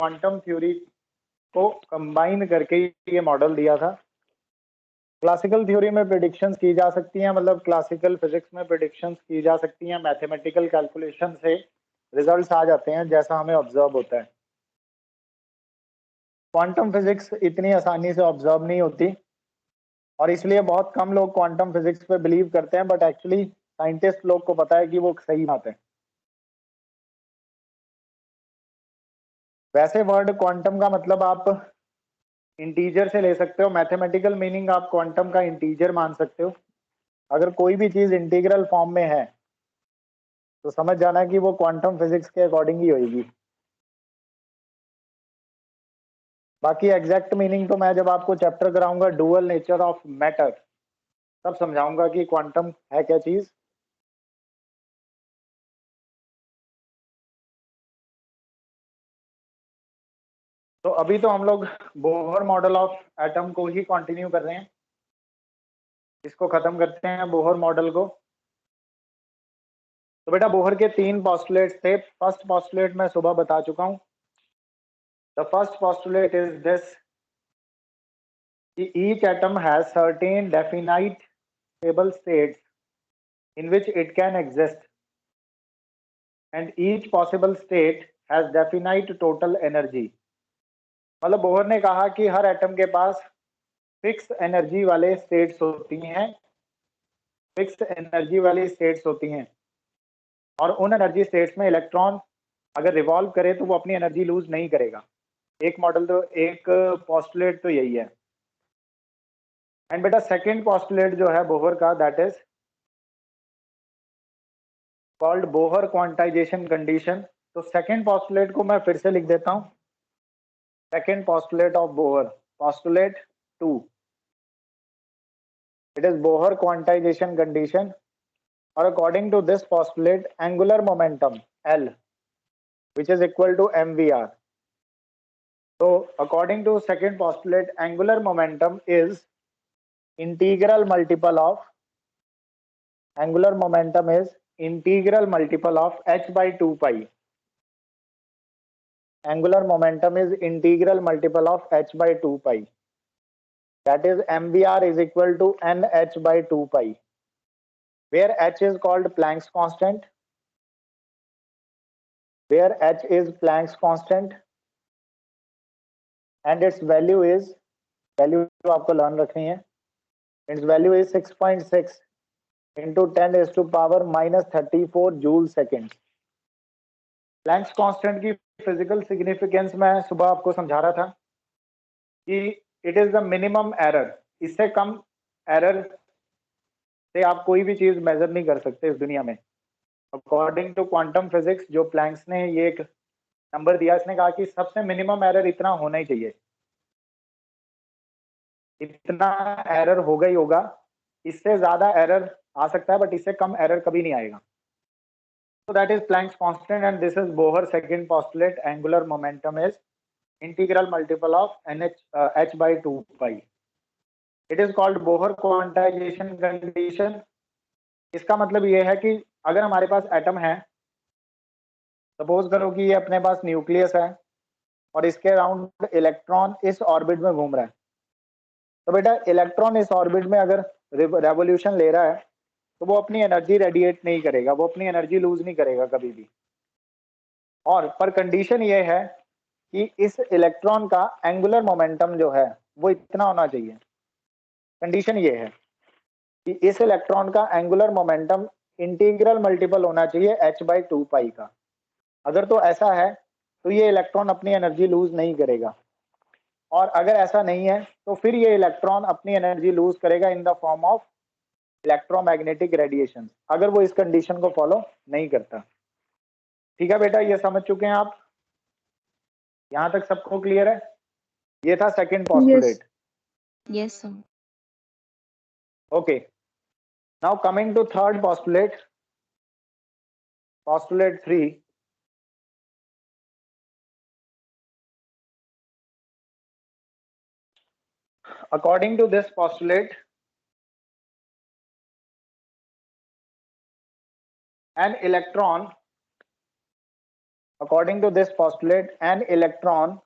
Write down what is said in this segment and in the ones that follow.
Quantum theory को combine करके ये मॉडल दिया था। क्लासिकल थ्योरी में प्रेडिक्शंस की जा सकती हैं, मतलब क्लासिकल फिजिक्स में प्रेडिक्शंस की जा सकती हैं, मैथमेटिकल कैलकुलेशन से रिजल्ट्स आ जाते हैं जैसा हमें ऑब्जर्व होता है। क्वांटम फिजिक्स इतनी आसानी से ऑब्जर्व नहीं होती और इसलिए बहुत कम लोग क्वांटम फिजिक्स पे बिलीव करते हैं, बट एक्चुअली साइंटिस्ट लोग को पता है कि वो सही बात है। वैसे वर्ड क्वांटम का मतलब आप इंटीजर से ले सकते हो, मैथमेटिकल मीनिंग आप क्वांटम का इंटीजर मान सकते हो। अगर कोई भी चीज इंटीग्रल फॉर्म में है तो समझ जाना कि वो क्वांटम फिजिक्स के अकॉर्डिंग ही होगी। बाकी एग्जैक्ट मीनिंग तो मैं जब आपको चैप्टर कराऊंगा डुअल नेचर ऑफ मैटर तब समझाऊंगा कि क्वांटम है क्या चीज। तो अभी तो हम लोग बोहर मॉडल ऑफ एटम को ही कंटिन्यू कर रहे हैं, इसको खत्म करते हैं बोहर मॉडल को। तो बेटा बोहर के 3 पॉस्टुलेट्स थे। फर्स्ट पॉस्टुलेट मैं सुबह बता चुका हूं। The first postulate is this, each atom has certain definite stable states in which it can exist and each possible state has definite total energy। मतलब बोहर ने कहा कि हर एटम के पास फिक्स एनर्जी वाले स्टेट्स होती हैं, फिक्स एनर्जी वाली states होती हैं और उन एनर्जी स्टेट्स में इलेक्ट्रॉन अगर रिवॉल्व करे तो वो अपनी एनर्जी लूज नहीं करेगा। एक मॉडल तो एक पोस्टुलेट तो यही है। एंड बेटा सेकंड पोस्टुलेट जो है बोहर का, that is called Bohr quantization condition. तो सेकंड पोस्टुलेट को मैं फिर से लिख देता हूं। Second postulate of Bohr, postulate 2, it is Bohr quantization condition और according to this postulate angular momentum L which is equal to mvr। so according to second postulate angular momentum is integral multiple of h by 2 pi। angular momentum is integral multiple of h by 2 pi, that is mvr is equal to nh by 2 pi, where h is called Planck's constant, and its value आपको learn रखनी है। its value is 6.6 into 10 is to power minus 34 joule second. Planck's constant की physical significance मैं सुबह आपको समझा रहा था कि it is the minimum error. इससे कम एरर से आप कोई भी चीज मेजर नहीं कर सकते इस दुनिया में। अकॉर्डिंग टू क्वांटम फिजिक्स जो प्लैंक्स ने ये एक नंबर दिया, इसने कहा कि सबसे मिनिमम एरर इतना होना ही चाहिए, इतना एरर होगा ही होगा। इससे ज्यादा एरर आ सकता है बट इससे कम एरर कभी नहीं आएगा। So that is Planck's constant and this is Bohr's second postulate, angular momentum is integral multiple of h by 2 pi। It is called Bohr quantization condition। इसका मतलब ये है कि अगर हमारे पास एटम है, सपोज करो कि ये अपने पास न्यूक्लियस है और इसके अराउंड इलेक्ट्रॉन इस ऑर्बिट में घूम रहा है, तो बेटा इलेक्ट्रॉन इस ऑर्बिट में अगर रेवोल्यूशन ले रहा है तो वो अपनी एनर्जी रेडिएट नहीं करेगा, वो अपनी एनर्जी लूज नहीं करेगा कभी भी। और पर कंडीशन ये है कि इस इलेक्ट्रॉन का एंगुलर मोमेंटम जो है वो इतना होना चाहिए। कंडीशन ये है कि इस इलेक्ट्रॉन का एंगुलर मोमेंटम इंटीग्रल मल्टीपल होना चाहिए h by 2 पाई का। अगर तो ऐसा है तो ये इलेक्ट्रॉन अपनी एनर्जी लूज नहीं करेगा, और अगर ऐसा नहीं है तो फिर ये इलेक्ट्रॉन अपनी एनर्जी लूज करेगा in the form of electromagnetic radiation, अगर वो इस कंडीशन को फॉलो नहीं करता। ठीक है बेटा, ये समझ चुके हैं आप? यहां तक सबको क्लियर है? ये था second postulate. Yes, sir. Okay, now coming to third postulate, postulate 3। According to this postulate, an electron according to this postulate, an electron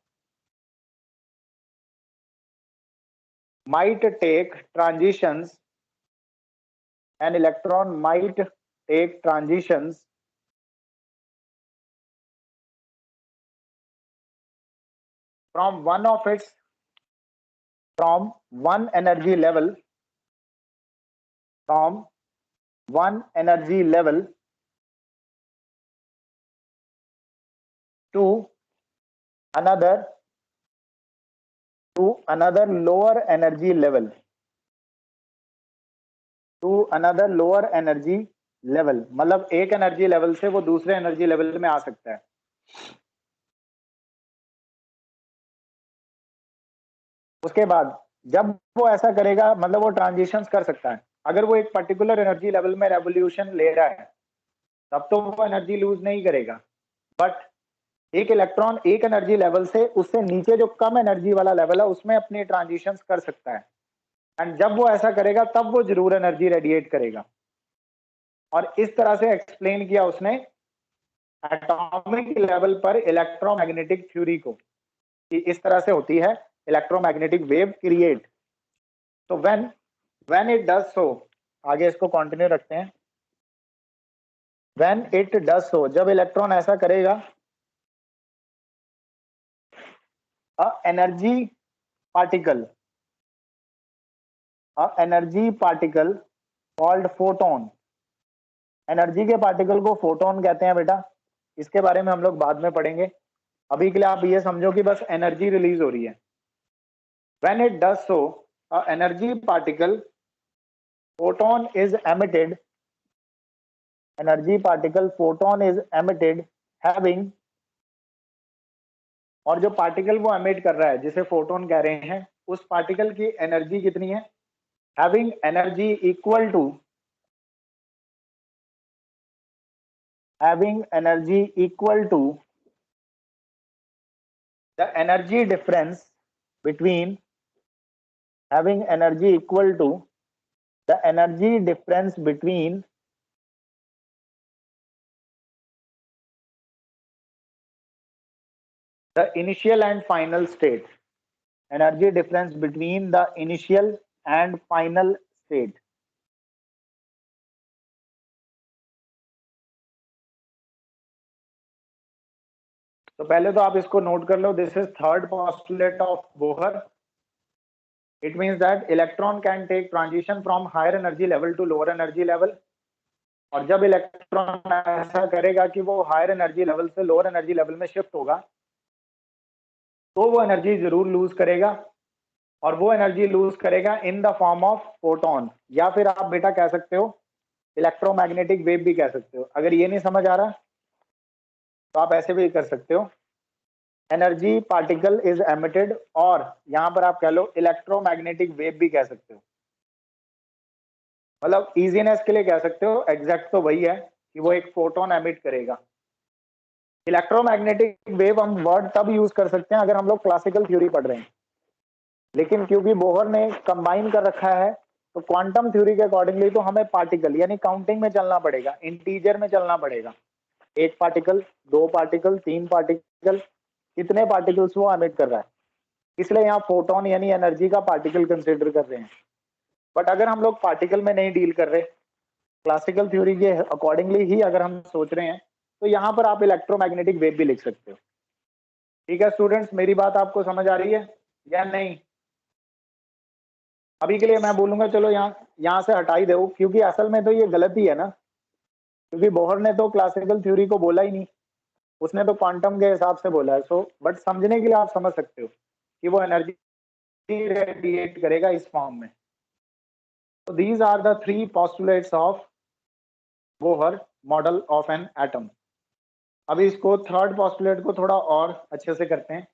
might take transitions from one energy level to another lower energy level, मतलब एक energy level से वो दूसरे energy level में आ सकता है। उसके बाद जब वो ऐसा करेगा, मतलब वो ट्रांजिशंस कर सकता है। अगर वो एक पर्टिकुलर एनर्जी लेवल में रेवोल्यूशन ले रहा है तब तो वो एनर्जी लूज नहीं करेगा, बट एक इलेक्ट्रॉन एक एनर्जी लेवल से उससे नीचे जो कम एनर्जी वाला लेवल है उसमें अपनी ट्रांजिशंस कर सकता है, एंड जब वो ऐसा करेगा तब वो जरूर एनर्जी रेडिएट करेगा। और इस तरह से एक्सप्लेन किया उसने एटॉमिक लेवल पर इलेक्ट्रोमैग्नेटिक थ्योरी को, कि इस तरह से होती है इलेक्ट्रोमैग्नेटिक वेव क्रिएट। तो व्हेन इट डज सो, आगे इसको कंटिन्यू रखते हैं। व्हेन इट डज सो, जब इलेक्ट्रॉन ऐसा करेगा, अ energy particle called photon, energy के पार्टिकल को फोटोन कहते हैं बेटा, इसके बारे में हम लोग बाद में पढ़ेंगे। अभी के लिए आप ये समझो कि बस एनर्जी रिलीज हो रही है। When it does so, a energy particle photon is emitted, having, और जो पार्टिकल वो एमिट कर रहा है जिसे फोटोन कह रहे हैं, उस पार्टिकल की एनर्जी कितनी है? Having energy equal to the energy difference between the energy difference between the initial and final state, energy difference between the initial and final state। तो पहले तो आप इसको नोट कर लो, this is third postulate of Bohr. It means that electron can take transition from higher energy level to lower energy level, और जब electron ऐसा करेगा कि वो हायर एनर्जी लेवल से लोअर एनर्जी लेवल में शिफ्ट होगा तो वो एनर्जी जरूर लूज करेगा, और वो एनर्जी लूज करेगा in the form of photon, या फिर आप बेटा कह सकते हो इलेक्ट्रोमैग्नेटिक वेव भी कह सकते हो। अगर ये नहीं समझ आ रहा तो आप ऐसे भी कर सकते हो, एनर्जी पार्टिकल इज एमिटेड, और यहां पर आप कह लो इलेक्ट्रोमैग्नेटिक वेव भी कह सकते हो, मतलब इजीनेस के लिए कह सकते हो, एग्जैक्ट तो वही है कि वो एक फोटोन एमिट करेगा। इलेक्ट्रोमैग्नेटिक वेव हम वर्ड तब यूज कर सकते हैं अगर हम लोग क्लासिकल थ्योरी पढ़ रहे हैं, लेकिन क्योंकि बोहर ने कंबाइन कर रखा है तो क्वांटम थ्योरी के अकॉर्डिंगली तो हमें पार्टिकल यानी काउंटिंग में चलना पड़ेगा, इंटीजर में चलना पड़ेगा। एक पार्टिकल, दो पार्टिकल, तीन पार्टिकल, कितने पार्टिकल्स वो एमिट कर रहा है, इसलिए यहाँ फोटोन यानी एनर्जी का पार्टिकल कंसिडर कर रहे हैं। बट अगर हम लोग पार्टिकल में नहीं डील कर रहे, क्लासिकल थ्योरी के अकॉर्डिंगली ही अगर हम सोच रहे हैं, तो यहाँ पर आप इलेक्ट्रोमैग्नेटिक वेव भी लिख सकते हो। ठीक है स्टूडेंट्स, मेरी बात आपको समझ आ रही है या नहीं? अभी के लिए मैं बोलूंगा चलो यहाँ से हटा ही दो, क्योंकि असल में तो ये गलती है ना, क्योंकि बोहर ने तो क्लासिकल थ्योरी को बोला ही नहीं, उसने तो क्वांटम के हिसाब से बोला है। सो बट समझने के लिए आप समझ सकते हो कि वो एनर्जी रेडिएट करेगा इस फॉर्म में। So these are the three postulates of Bohr model of an atom. अभी इसको थर्ड पोस्टुलेट को थोड़ा और अच्छे से करते हैं।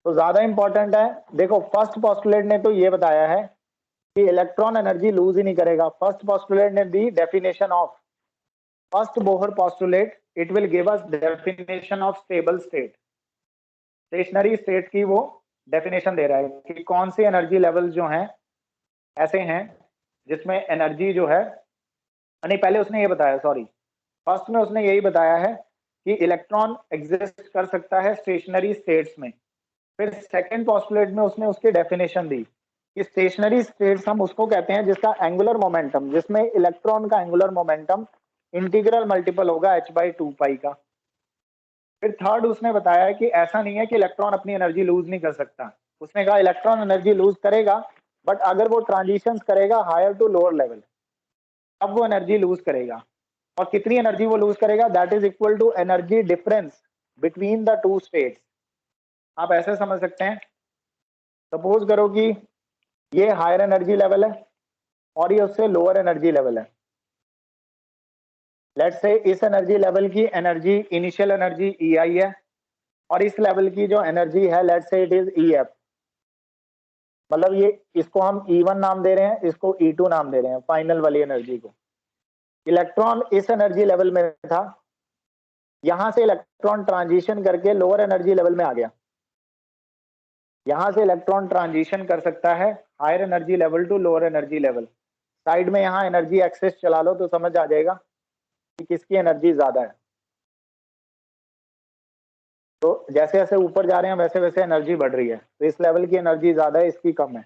तो ज्यादा इंपॉर्टेंट है, देखो फर्स्ट पोस्टुलेट ने तो ये बताया है कि इलेक्ट्रॉन एनर्जी लूज ही नहीं करेगा। फर्स्ट पोस्टुलेट ने दी definition of, first Bohr postulate it will give us definition of stable state, stationery state की वो डेफिनेशन दे रहा है कि कौन सी एनर्जी लेवल जो हैं ऐसे हैं जिसमें एनर्जी जो है, नहीं पहले उसने ये बताया, सॉरी, फर्स्ट में उसने यही बताया है कि इलेक्ट्रॉन एग्जिस्ट कर सकता है स्टेशनरी स्टेट्स में। फिर सेकंड पोस्टुलेट में उसने उसकी डेफिनेशन दी कि स्टेशनरी स्टेट्स हम उसको कहते हैं जिसका एंगुलर मोमेंटम, जिसमें इलेक्ट्रॉन का एंगुलर मोमेंटम इंटीग्रल मल्टीपल होगा h/2 का। फिर थर्ड उसने बताया कि ऐसा नहीं है कि इलेक्ट्रॉन अपनी एनर्जी लूज नहीं कर सकता। उसने कहा इलेक्ट्रॉन एनर्जी लूज करेगा, बट अगर वो ट्रांजिशंस करेगा हायर टू लोअर लेवल, तब वो एनर्जी लूज करेगा। और कितनी एनर्जी वो लूज करेगा, that is equal to energy difference between the two states. आप ऐसे समझ सकते हैं, सपोज करो कि ये हायर एनर्जी लेवल है और ये उससे लोअर एनर्जी लेवल है। लेट्स से इस एनर्जी लेवल की एनर्जी, इनिशियल एनर्जी EI है, और इस लेवल की जो एनर्जी है let's say it is EF। मतलब ये, इसको हम E1 नाम दे रहे हैं, इसको E2 नाम दे रहे हैं, फाइनल वाली एनर्जी को। इलेक्ट्रॉन इस एनर्जी लेवल में था, यहां से इलेक्ट्रॉन ट्रांजिशन करके लोअर एनर्जी लेवल में आ गया। यहां से इलेक्ट्रॉन ट्रांजिशन कर सकता है higher energy level to lower energy level. Side में यहाँ एनर्जी एक्सेस चला लो तो समझ आ जाएगा कि किसकी एनर्जी ज्यादा है। तो जैसे जैसे ऊपर जा रहे हैं वैसे वैसे एनर्जी बढ़ रही है, तो इस लेवल की एनर्जी ज्यादा है, इसकी कम है।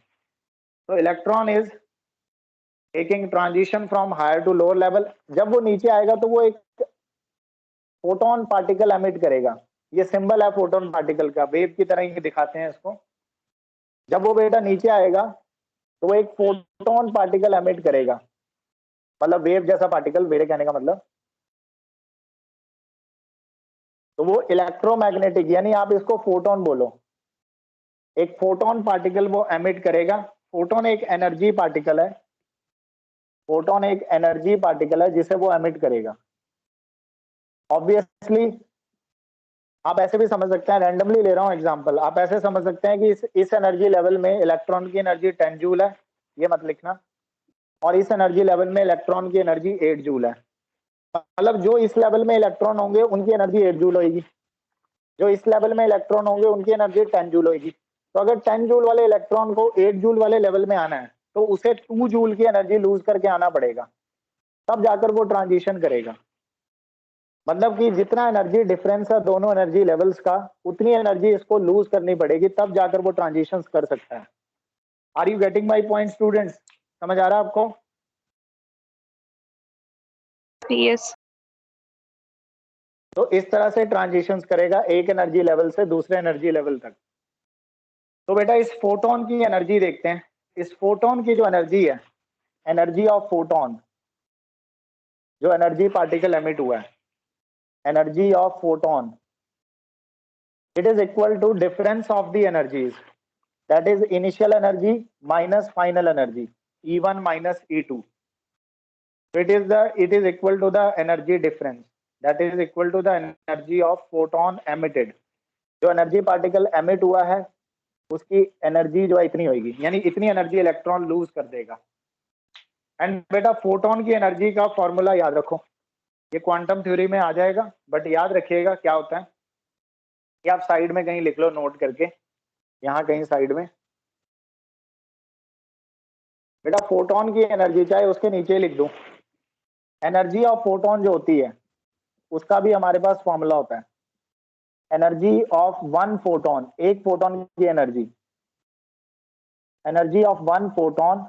तो electron is taking transition from higher to lower level. जब वो नीचे आएगा तो वो एक फोटोन पार्टिकल एमिट करेगा। ये सिंबल है फोटोन पार्टिकल का, वेव की तरह ही दिखाते हैं इसको। जब वो बेटा नीचे आएगा तो वो एक फोटोन पार्टिकल एमिट करेगा, मतलब वेव जैसा पार्टिकल, मेरे कहने का मतलब। तो वो इलेक्ट्रोमैग्नेटिक, यानी आप इसको फोटोन बोलो, एक फोटोन पार्टिकल वो एमिट करेगा। फोटोन एक एनर्जी पार्टिकल है, फोटोन एक एनर्जी पार्टिकल है जिसे वो एमिट करेगा। ऑब्वियसली आप ऐसे भी समझ सकते हैं, रैंडमली ले रहा हूं एग्जांपल, आप ऐसे समझ सकते हैं कि इस एनर्जी लेवल में इलेक्ट्रॉन की एनर्जी 10 जूल है, ये मत लिखना, और इस एनर्जी लेवल में इलेक्ट्रॉन की एनर्जी 8 जूल है। मतलब जो इस लेवल में इलेक्ट्रॉन होंगे उनकी एनर्जी 8 जूल होगी, जो इस लेवल में इलेक्ट्रॉन होंगे उनकी एनर्जी 10 जूल होगी। तो अगर 10 जूल वाले इलेक्ट्रॉन को 8 जूल वाले लेवल में आना है तो उसे 2 जूल की एनर्जी लूज करके आना पड़ेगा, तब जाकर वो ट्रांजिशन करेगा। मतलब कि जितना एनर्जी डिफरेंस है दोनों एनर्जी लेवल्स का, उतनी एनर्जी इसको लूज करनी पड़ेगी, तब जाकर वो ट्रांजिशन कर सकता है। Are you getting my point students? समझ आ रहा है आपको? यस। तो इस तरह से ट्रांजिशन करेगा एक एनर्जी लेवल से दूसरे एनर्जी लेवल तक। तो बेटा इस फोटोन की एनर्जी देखते हैं। इस फोटोन की जो एनर्जी है, एनर्जी ऑफ फोटोन, जो एनर्जी पार्टिकल एमिट हुआ है, energy of photon, it is equal to difference of the energies, that is initial energy minus final energy, E1 minus E2. So it is equal to the energy difference, that is equal to the energy of photon emitted. जो energy particle emit हुआ है उसकी energy जो है इतनी होगी, यानी इतनी एनर्जी इलेक्ट्रॉन लूज कर देगा। एंड बेटा फोटोन की एनर्जी का फॉर्मूला याद रखो, ये क्वांटम थ्योरी में आ जाएगा, बट याद रखिएगा क्या होता है, ये आप साइड में कहीं लिख लो नोट करके, यहाँ कहीं साइड में। बेटा फोटोन की एनर्जी चाहे उसके नीचे लिख दूं, एनर्जी ऑफ फोटोन जो होती है उसका भी हमारे पास फॉर्मूला होता है। एनर्जी ऑफ वन फोटोन, एक फोटोन की energy, energy of one photon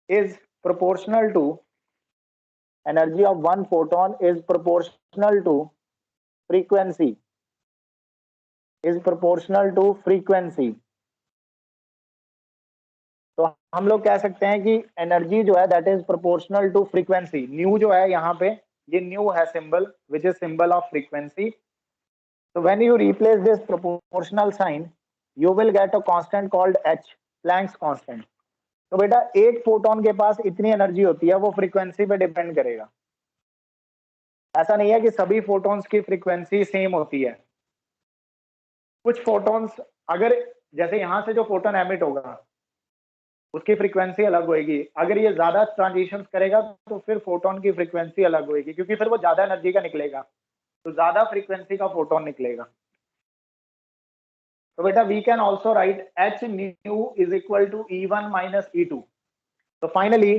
is proportional to, energy of one photon is proportional to frequency, is proportional to frequency. तो हम लोग कह सकते हैं कि एनर्जी जो है that is proportional to frequency. Nu जो है यहाँ पे, ये न्यू है symbol, which is symbol of frequency. So when you replace this proportional sign, you will get a constant called h, Planck's constant. तो बेटा एक फोटोन के पास इतनी एनर्जी होती है, वो फ्रीक्वेंसी पे डिपेंड करेगा। ऐसा नहीं है कि सभी फोटोन्स की फ्रीक्वेंसी सेम होती है। कुछ फोटोन्स, अगर जैसे यहां से जो फोटोन एमिट होगा उसकी फ्रीक्वेंसी अलग होगी, अगर ये ज्यादा ट्रांजिशन करेगा तो फिर फोटोन की फ्रीक्वेंसी अलग होगी, क्योंकि फिर वो ज्यादा एनर्जी का निकलेगा, तो ज्यादा फ्रीक्वेंसी का फोटोन निकलेगा। तो बेटा we can also write h nu is equal to E1 minus E2। तो फाइनली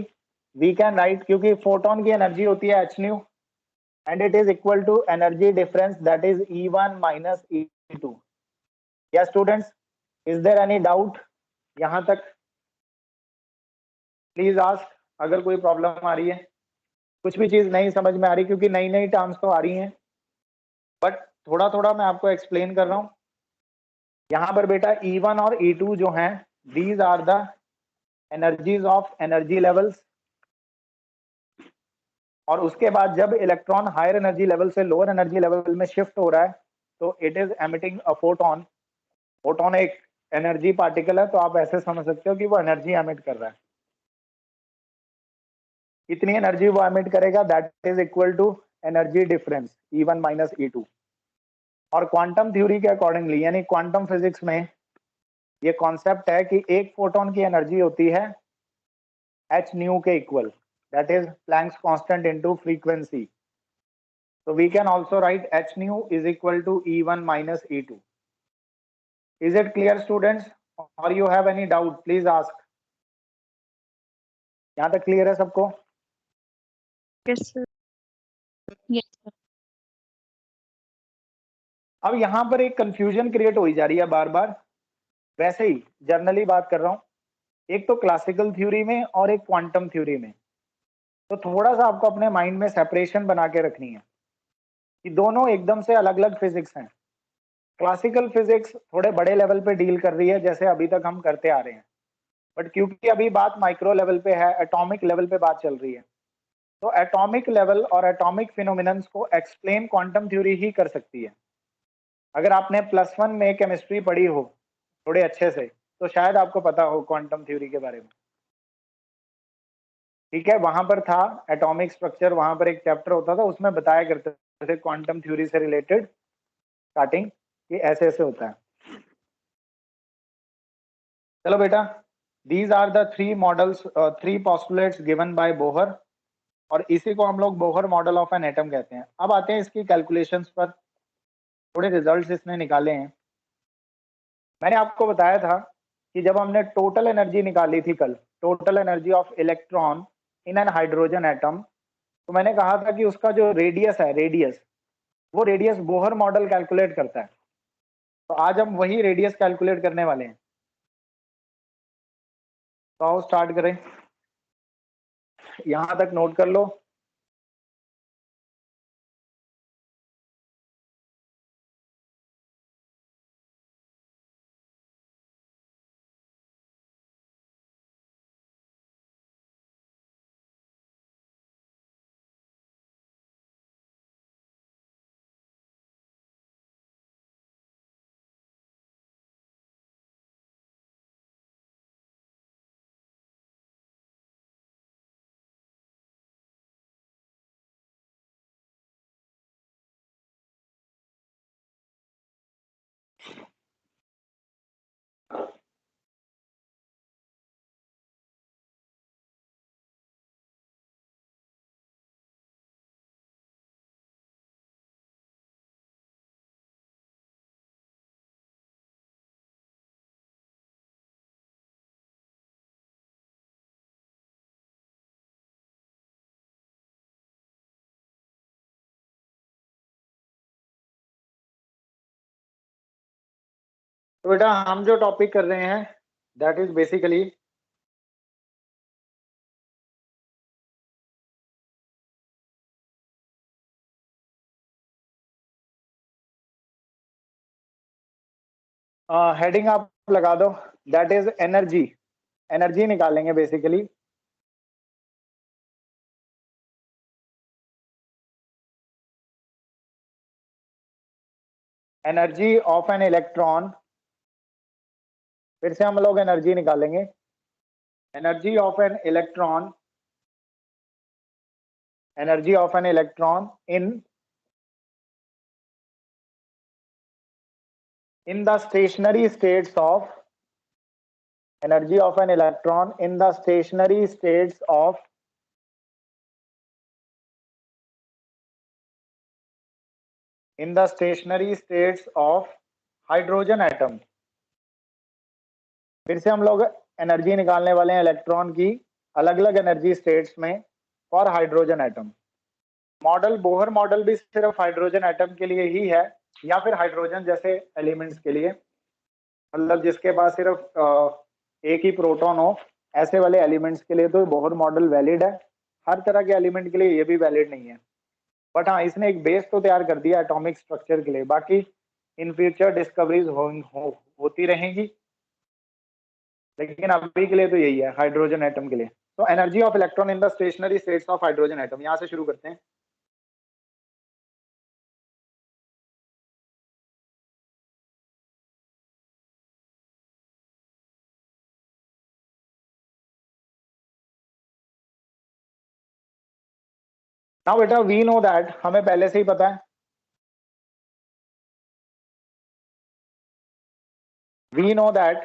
वी कैन राइट, क्योंकि फोटोन की एनर्जी होती है h nu and it is equal to energy difference, that is E1 minus E2. Yes students, is there any doubt यहाँ तक? Please ask, अगर कोई problem आ रही है, कुछ भी चीज नहीं समझ में आ रही, क्योंकि नई नई टर्म्स तो आ रही हैं, बट थोड़ा थोड़ा मैं आपको एक्सप्लेन कर रहा हूँ। यहाँ पर बेटा E1 और E2 जो हैं, these are the energies of energy levels, और उसके बाद जब इलेक्ट्रॉन हायर एनर्जी लेवल से लोअर एनर्जी लेवल में शिफ्ट हो रहा है, तो it is emitting a photon. Photon एक एनर्जी पार्टिकल है, तो आप ऐसे समझ सकते हो कि वो एनर्जी एमिट कर रहा है। कितनी एनर्जी वो एमिट करेगा, that is equal to energy difference E1 minus E2। और क्वांटम थ्योरी के अकॉर्डिंगली, यानी क्वांटम फिजिक्स में ये कॉन्सेप्ट है कि एक फोटोन की एनर्जी होती है h न्यू के equal, that is Planck's constant into frequency. So we can also write h nu is equal to E1 minus E2. Is it clear students, or you have any doubt? Please ask. यहाँ तक clear है सबको? Yes, sir. Yes, sir. अब यहाँ पर एक confusion create हो जा रही है बार बार, वैसे ही जनरली बात कर रहा हूँ, एक तो क्लासिकल थ्योरी में और एक क्वांटम थ्योरी में। तो थोड़ा सा आपको अपने माइंड में सेपरेशन बना के रखनी है कि दोनों एकदम से अलग अलग फिजिक्स हैं। क्लासिकल फिजिक्स थोड़े बड़े लेवल पे डील कर रही है, जैसे अभी तक हम करते आ रहे हैं, बट क्योंकि अभी बात माइक्रो लेवल पे है, एटॉमिक लेवल पे बात चल रही है, तो एटॉमिक लेवल और एटॉमिक फिनोमिनन्स को एक्सप्लेन क्वांटम थ्योरी ही कर सकती है। अगर आपने +1 में केमिस्ट्री पढ़ी हो थोड़े अच्छे से, तो शायद आपको पता हो क्वांटम थ्योरी के बारे में। ठीक है, वहां पर था एटॉमिक स्ट्रक्चर, वहां पर एक चैप्टर होता था, उसमें बताया करते थे क्वांटम थ्योरी से रिलेटेड स्टार्टिंग कि ऐसे ऐसे होता है। चलो बेटा, these are the 3 models, 3 postulates given by Bohr, और इसी को हम लोग Bohr model of an atom कहते हैं। अब आते हैं इसकी कैलकुलेशंस पर, थोड़े रिजल्ट्स इसने निकाले हैं। मैंने आपको बताया था कि जब हमने टोटल एनर्जी निकाली थी कल, total energy of electron in an hydrogen atom, तो मैंने कहा था कि उसका जो रेडियस है, रेडियस, वो रेडियस बोहर मॉडल कैलकुलेट करता है। तो आज हम वही रेडियस कैलकुलेट करने वाले हैं। तो आओ स्टार्ट करें, यहां तक नोट कर लो। तो बेटा हम जो टॉपिक कर रहे हैं, दैट इज बेसिकली हेडिंग आप लगा दो, दैट इज एनर्जी। एनर्जी निकालेंगे basically. Energy of an electron, फिर से हम लोग एनर्जी निकालेंगे। Energy of an electron, energy of an electron in the stationary states of, energy of an electron in the stationary states of hydrogen atom. फिर से हम लोग एनर्जी निकालने वाले हैं इलेक्ट्रॉन की अलग अलग एनर्जी स्टेट्स में for hydrogen atom. Model Bohr model भी सिर्फ हाइड्रोजन एटम के लिए ही है या फिर हाइड्रोजन जैसे एलिमेंट्स के लिए, मतलब जिसके पास सिर्फ एक ही प्रोटॉन हो, ऐसे वाले एलिमेंट्स के लिए तो बोहर मॉडल वैलिड है। हर तरह के एलिमेंट के लिए ये भी वैलिड नहीं है, बट हाँ इसने एक बेस तो तैयार कर दिया एटॉमिक स्ट्रक्चर के लिए। बाकी इन फ्यूचर डिस्कवरीज होती रहेंगी, लेकिन अभी के लिए तो यही है हाइड्रोजन एटम के लिए। तो energy of electron in the stationery states of hydrogen atom, यहाँ से शुरू करते हैं। नाउ बेटा वी नो दैट, हमें पहले से ही पता है, we know that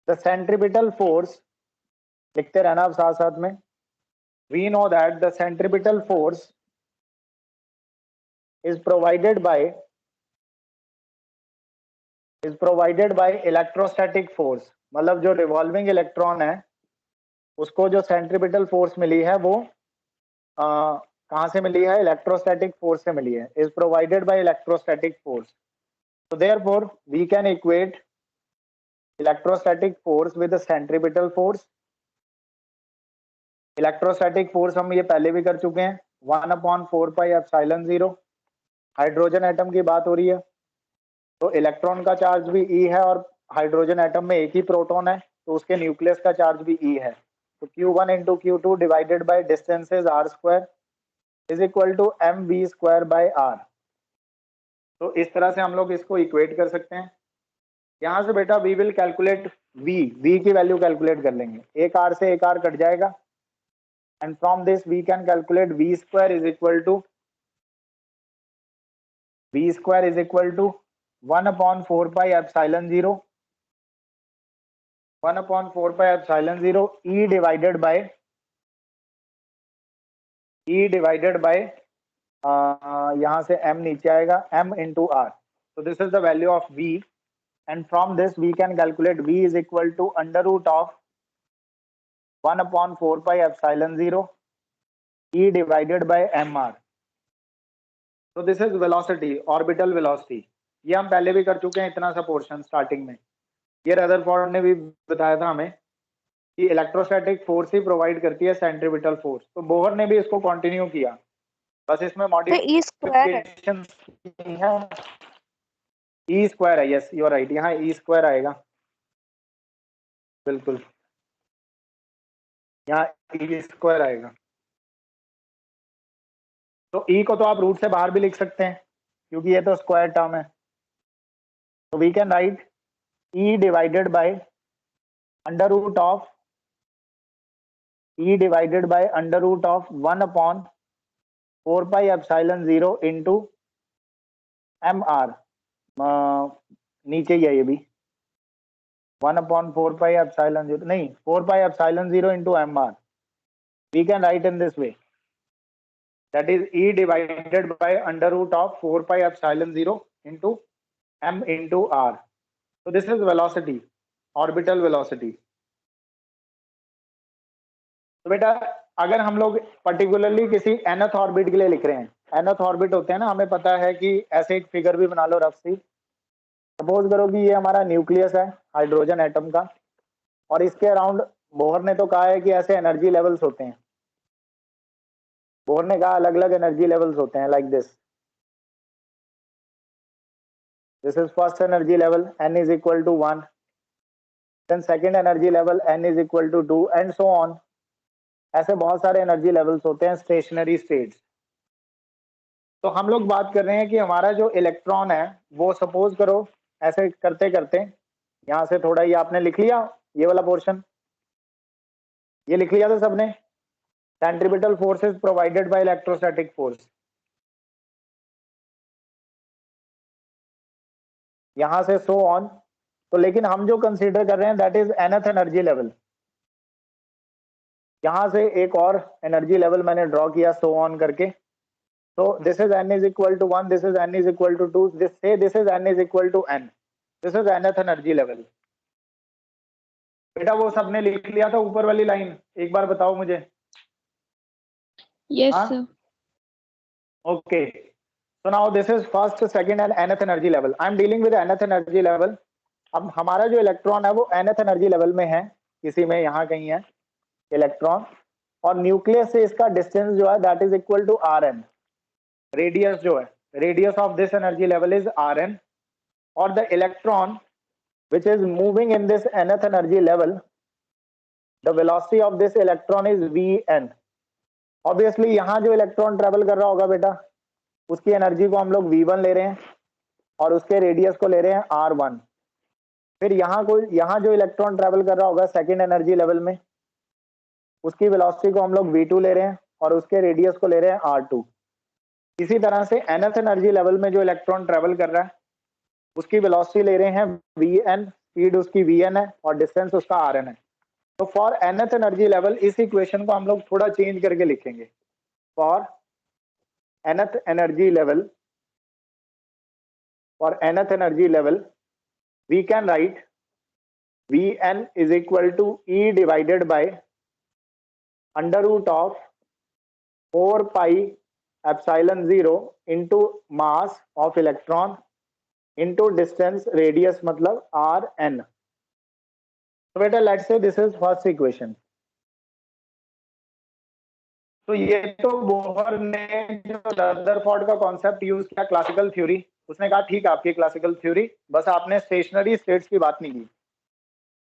the centripetal force, लिखते रहना आप साथ साथ में, we know that the centripetal force is provided by electrostatic force. मतलब जो रिवॉल्विंग इलेक्ट्रॉन है उसको जो सेंट्रीपिटल फोर्स मिली है वो कहाँ से मिली है? इलेक्ट्रोस्टैटिक फोर्स से मिली है। Is provided by electrostatic force, so therefore we can equate electrostatic force with the centripetal force। Electrostatic force हम ये पहले भी कर चुके हैं, 1/4πε0। हाइड्रोजन एटम की बात हो रही है तो इलेक्ट्रॉन का चार्ज भी E है और हाइड्रोजन एटम में एक ही प्रोटॉन है तो उसके न्यूक्लियस का चार्ज भी E है। तो Q1 into Q2 divided by distances r² is equal to mv²/r। तो इस तरह से हम लोग इसको इक्वेट कर सकते हैं। यहाँ से बेटा वी विल कैलकुलेट v की वैल्यू कैलकुलेट कर लेंगे, एक r से एक r कट जाएगा, and from this we can calculate v² is equal to 1/4πε0 E divided by यहाँ से m नीचे आएगा, m into r। so this is the value of v, and from this we can calculate v is equal to √1/4πε0 E divided by mr। so this is velocity, orbital velocity। ये हम पहले भी कर चुके हैं इतना सा पोर्शन स्टार्टिंग में। ये रदरफोर्ड ने भी बताया था हमें कि इलेक्ट्रोस्टैटिक फोर्स ही प्रोवाइड करती है सेंट्रीपिटल फोर्स, तो बोहर ने भी इसको कंटिन्यू किया, बस इसमें मॉडिफिकेशन है। ई स्क्वायर है, यस यू आर राइट, यहाँ ई स्क्वायर आएगा, बिल्कुल यहाँ ई स्क्वायर आएगा। तो ई को तो आप रूट से बाहर भी लिख सकते हैं क्योंकि ये तो स्क्वायर टर्म है। तो we can write e divided by under root of 1/4πε0 into mr। नीचे ही है ये भी 1/4πε0 नहीं 4πε0 into mr। we can write in this way, that is E divided by under root of 4πε0 into m into r। so this is velocity, orbital velocity। तो बेटा अगर हम लोग पर्टिकुलरली किसी nth ऑर्बिट के लिए लिख रहे हैं, nth ऑर्बिट होते हैं ना, हमें पता है कि ऐसे एक फिगर भी बना लो रफ सी। सपोज करो कि ये हमारा न्यूक्लियस है हाइड्रोजन एटम का, और इसके अराउंड बोहर ने तो कहा है कि ऐसे एनर्जी लेवल्स होते हैं। बोहर ने कहा अलग अलग एनर्जी लेवल्स होते हैं, like this is first energy level n is equal to 1, then second energy level n is equal to 2 and so on. ऐसे बहुत सारे एनर्जी लेवल्स होते हैं स्टेशनरी स्टेट्स। तो हम लोग बात कर रहे हैं कि हमारा जो इलेक्ट्रॉन है वो सपोज करो ऐसे करते करते यहाँ से थोड़ा ये आपने लिख लिया, ये वाला पोर्शन ये लिख लिया था सबने, centripetal force is provided by electrostatic force. यहाँ से सो ऑन। तो लेकिन हम जो कंसीडर कर रहे हैं that is nth energy level. यहाँ से एक और एनर्जी लेवल मैंने ड्रॉ किया सो ऑन करके। So this is n is equal to 1, this is n is equal to 2, this is n is equal to n, this is nth energy level। बेटा वो सबने लिख लिया था ऊपर वाली लाइन, एक बार बताओ मुझे। Yes, हाँ? sir. Okay. So now this is first, second and nth energy level. I am dealing with nth energy level. अब हमारा जो इलेक्ट्रॉन है वो nth एनर्जी लेवल में है, किसी में यहाँ कहीं है इलेक्ट्रॉन, और न्यूक्लियस से इसका डिस्टेंस जो है that is equal to Rn. Radius जो है, radius of this energy level is Rn, और the electron which is moving in this nth energy level, the velocity of this electron is Vn. Obviously यहाँ जो electron travel कर रहा होगा बेटा, उसकी एनर्जी को हम लोग V1 ले रहे हैं और उसके रेडियस को ले रहे हैं R1. फिर यहाँ जो इलेक्ट्रॉन ट्रेवल कर रहा होगा सेकेंड एनर्जी लेवल में, उसकी वेलोसिटी को हम लोग V2 ले रहे हैं और उसके रेडियस को ले रहे हैं R2. इसी तरह से nth एनर्जी लेवल में जो इलेक्ट्रॉन ट्रेवल कर रहा है उसकी वेलोसिटी ले रहे हैं Vn, स्पीड उसकी Vn है और डिस्टेंस उसका Rn है. तो फॉर nth एनर्जी लेवल इस इक्वेशन को हम लोग थोड़ा चेंज करके लिखेंगे. For nth energy level we can write Vn is equal to E divided by under root of 4 pi epsilon 0 into mass of electron into distance radius मतलब Rn. So बेटा let's say this is first equation. तो ये तो Bohr ने जो Rutherford का concept use किया classical theory, उसने कहा ठीक है आपकी क्लासिकल थ्योरी, बस आपने स्टेशनरी स्टेट्स की बात नहीं की.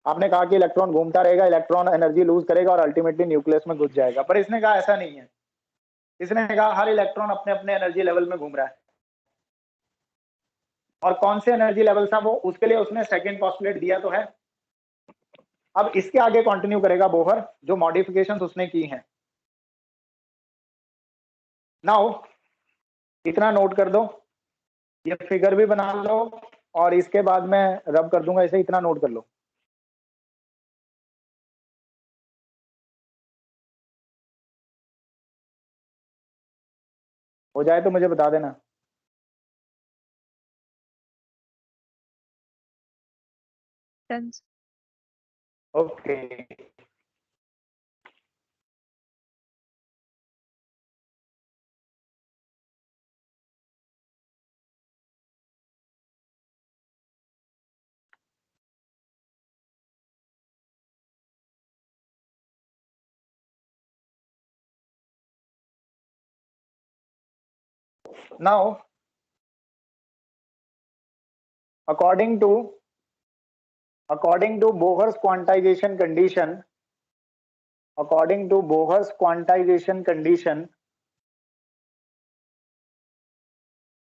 आपने कहा कि इलेक्ट्रॉन घूमता रहेगा, इलेक्ट्रॉन एनर्जी लूज करेगा और अल्टीमेटली न्यूक्लियस में घुस जाएगा. पर इसने कहा ऐसा नहीं है. इसने कहा हर इलेक्ट्रॉन अपने अपने एनर्जी लेवल में घूम रहा है, और कौन से एनर्जी लेवल था वो, उसके लिए उसने सेकंड पोस्टुलेट दिया तो है. अब इसके आगे कंटिन्यू करेगा बोहर जो मॉडिफिकेशंस उसने की हैं. नाउ इतना नोट कर दो, ये फिगर भी बना लो और इसके बाद मैं रब कर दूंगा इसे, इतना नोट कर लो. हो जाए तो मुझे बता देना. Done. Okay. Now, according to Bohr's quantization condition,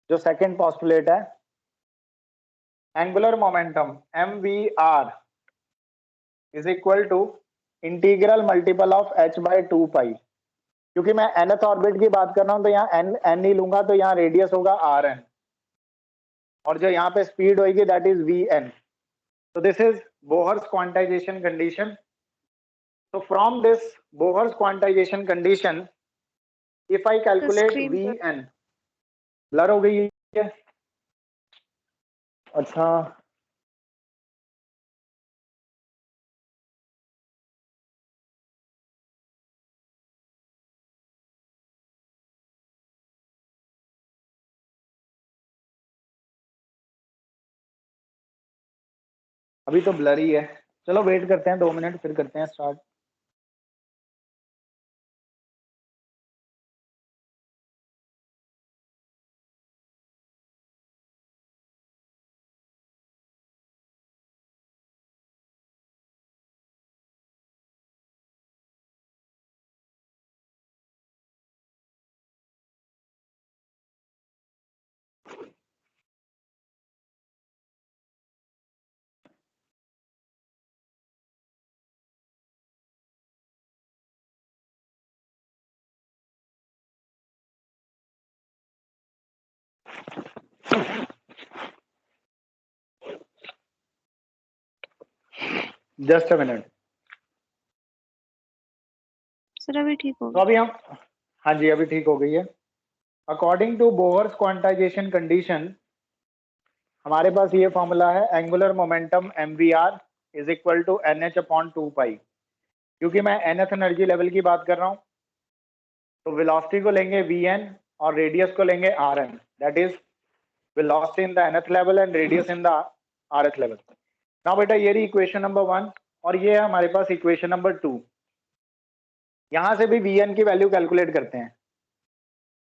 जो सेकंड पोस्टुलेट है, angular momentum mvr is equal to integral multiple of h/2 π. क्योंकि मैं nth ऑर्बिट की बात कर रहा हूं तो यहाँ n ही लूंगा, तो यहाँ रेडियस होगा Rn और जो यहाँ पे स्पीड होगी that is Vn. So this is Bohr's quantization condition. So from this Bohr's quantization condition, if I calculate Vn, blur हो गई है. अच्छा, अभी तो ब्लर ही है. चलो वेट करते हैं 2 मिनट, फिर करते हैं start. Just a minute. Sir अभी ठीक हो तो अभी हम, हाँ जी अभी ठीक हो गई है. According to Bohr's quantization condition हमारे पास ये फॉर्मूला है angular momentum mvr is equal to NH upon 2 pi. क्योंकि मैं nth एनर्जी लेवल की बात कर रहा हूँ, तो वेलोसिटी को लेंगे Vn और रेडियस को लेंगे Rn, that is velocity in the nth level and radius in the rth level. Now बेटा ये रही इक्वेशन नंबर 1 और ये है हमारे पास इक्वेशन नंबर 2। यहां से भी Vn की वैल्यू कैलकुलेट करते हैं।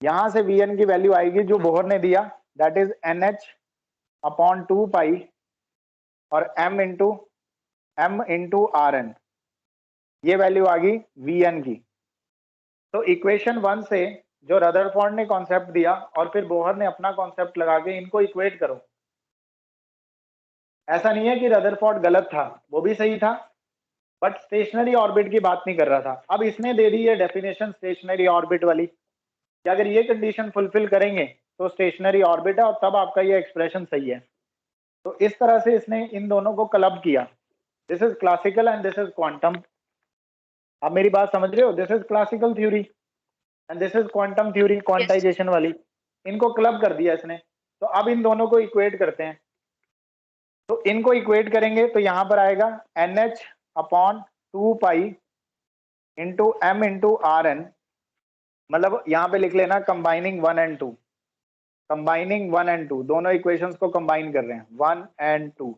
यहां से Vn की वैल्यू आएगी जो बोहर ने दिया, दैट इज NH अपॉन 2 पाई और m इंटू Rn, ये वैल्यू आ गई Vn की। तो इक्वेशन 1 से जो रदरफोर्ड ने कॉन्सेप्ट दिया और फिर बोहर ने अपना कॉन्सेप्ट लगा के इनको इक्वेट करो। ऐसा नहीं है कि रदरफोर्ड गलत था, वो भी सही था, बट स्टेशनरी ऑर्बिट की बात नहीं कर रहा था। अब इसने दे दी है डेफिनेशन स्टेशनरी ऑर्बिट वाली कि अगर ये कंडीशन फुलफिल करेंगे तो स्टेशनरी ऑर्बिट है और तब आपका ये एक्सप्रेशन सही है। तो इस तरह से इसने इन दोनों को क्लब किया। This is classical and this is quantum. आप मेरी बात समझ रहे हो? This is classical theory and this is quantum theory, quantization वाली। इनको क्लब कर दिया इसने। तो अब इन दोनों को इक्वेट करते हैं। तो इनको इक्वेट करेंगे तो यहां पर आएगा NH upon 2 pi into M into Rn, मतलब यहां पे लिख लेना कंबाइनिंग 1 एंड 2, कंबाइनिंग 1 एंड 2, दोनों इक्वेशंस को कंबाइन कर रहे हैं 1 एंड 2।